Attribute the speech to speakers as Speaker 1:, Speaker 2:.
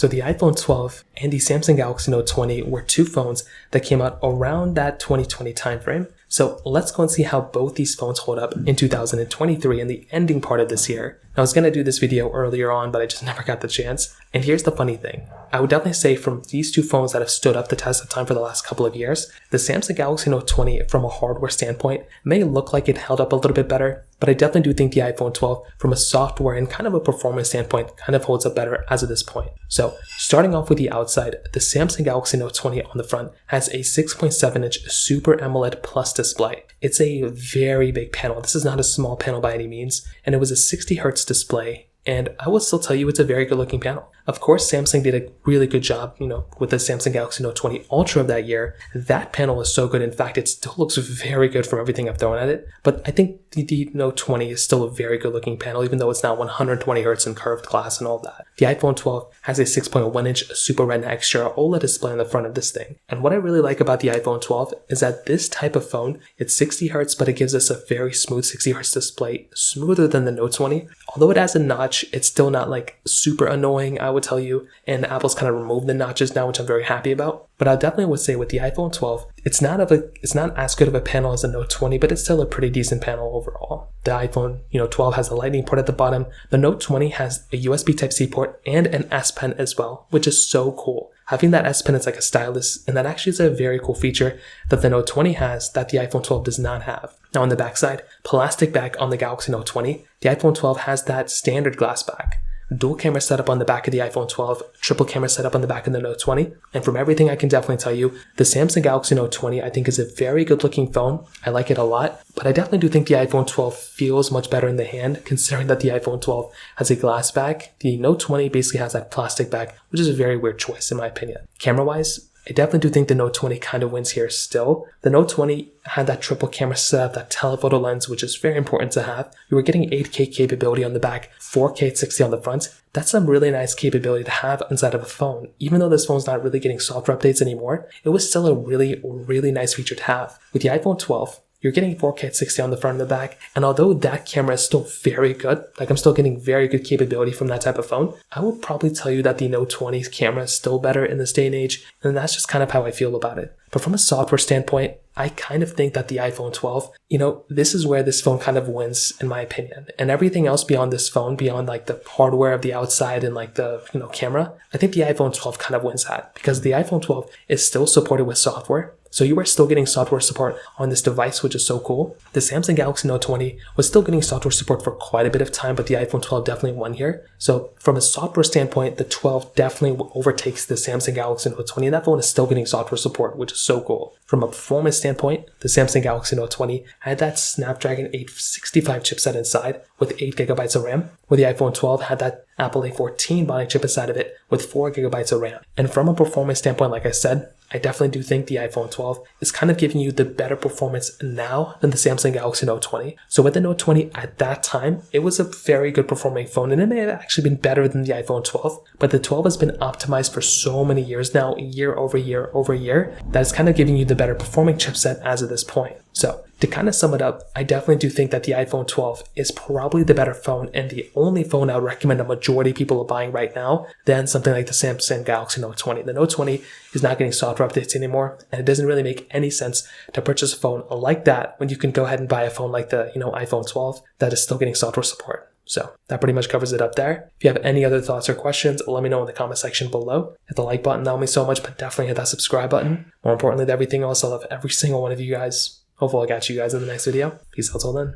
Speaker 1: So the iPhone 12 and the Samsung Galaxy Note 20 were two phones that came out around that 2020 timeframe. So let's go and see how both these phones hold up in 2023 and the ending part of this year. I was going to do this video earlier on, but I just never got the chance. And here's the funny thing. I would definitely say from these two phones that have stood up the test of time for the last couple of years, the Samsung Galaxy Note 20 from a hardware standpoint may look like it held up a little bit better, but I definitely do think the iPhone 12 from a software and kind of a performance standpoint kind of holds up better as of this point. So starting off with the outside, the Samsung Galaxy Note 20 on the front has a 6.7-inch Super AMOLED Plus display. It's a very big panel. This is not a small panel by any means, and it was a 60 Hz display. And I will still tell you it's a very good looking panel. Of course, Samsung did a really good job, with the Samsung Galaxy Note 20 Ultra of that year. That panel is so good. In fact, it still looks very good from everything I've thrown at it. But I think the Note 20 is still a very good looking panel, even though it's not 120 Hz and curved glass and all that. The iPhone 12 has a 6.1-inch Super Retina XDR OLED display on the front of this thing. And what I really like about the iPhone 12 is that this type of phone, it's 60 Hz, but it gives us a very smooth 60 Hz display, smoother than the Note 20. Although it has a notch, it's still not like super annoying, I would tell you. And Apple's kind of removed the notches now, which I'm very happy about. But I definitely would say with the iPhone 12, it's not as good of a panel as the Note 20, but it's still a pretty decent panel overall. The iPhone 12 has a lightning port at the bottom. The Note 20 has a USB Type-C port and an S Pen as well, which is so cool. Having that S Pen is like a stylus, and that actually is a very cool feature that the Note 20 has that the iPhone 12 does not have. Now on the backside, plastic back on the Galaxy Note 20, the iPhone 12 has that standard glass back. Dual camera setup on the back of the iPhone 12, triple camera setup on the back of the Note 20. And from everything I can definitely tell you, the Samsung Galaxy Note 20 I think is a very good looking phone. I like it a lot, but I definitely do think the iPhone 12 feels much better in the hand, considering that the iPhone 12 has a glass back. The Note 20 basically has that plastic back, which is a very weird choice in my opinion. Camera-wise, I definitely do think the Note 20 kind of wins here still. The Note 20 had that triple camera setup, that telephoto lens, which is very important to have. You were getting 8K capability on the back, 4K at 60 on the front. That's some really nice capability to have inside of a phone. Even though this phone's not really getting software updates anymore, it was still a really nice feature to have. With the iPhone 12, you're getting 4K at 60 on the front and the back, and although that camera is still very good, like I'm still getting very good capability from that type of phone, I would probably tell you that the Note 20's camera is still better in this day and age, and that's just kind of how I feel about it. But from a software standpoint, I kind of think that the iPhone 12, this is where this phone kind of wins in my opinion. And everything else beyond this phone, beyond like the hardware of the outside and like the, camera, I think the iPhone 12 kind of wins that because the iPhone 12 is still supported with software. So you are still getting software support on this device, which is so cool. The Samsung Galaxy Note 20 was still getting software support for quite a bit of time, but the iPhone 12 definitely won here. So from a software standpoint, the 12 definitely overtakes the Samsung Galaxy Note 20, and that phone is still getting software support, which is so cool. From a performance standpoint, the Samsung Galaxy Note 20 had that Snapdragon 865 chipset inside with 8GB of RAM, where the iPhone 12 had that Apple A14 Bionic chip inside of it with 4GB of RAM. And from a performance standpoint, like I said, I definitely do think the iPhone 12 is kind of giving you the better performance now than the Samsung Galaxy Note 20. So with the Note 20 at that time, it was a very good performing phone, and it may have actually been better than the iPhone 12, but the 12 has been optimized for so many years now, year over year, that it's kind of giving you the better performing chipset as of this point. So to kind of sum it up, I definitely do think that the iPhone 12 is probably the better phone and the only phone I would recommend a majority of people are buying right now than something like the Samsung Galaxy Note 20. The Note 20 is not getting software updates anymore, and it doesn't really make any sense to purchase a phone like that when you can go ahead and buy a phone like the iPhone 12 that is still getting software support. So that pretty much covers it up there. If you have any other thoughts or questions, let me know in the comment section below. Hit the like button, that would mean so much, but definitely hit that subscribe button. More importantly than everything else, I love every single one of you guys. Hopefully I'll catch you guys in the next video. Peace out till then.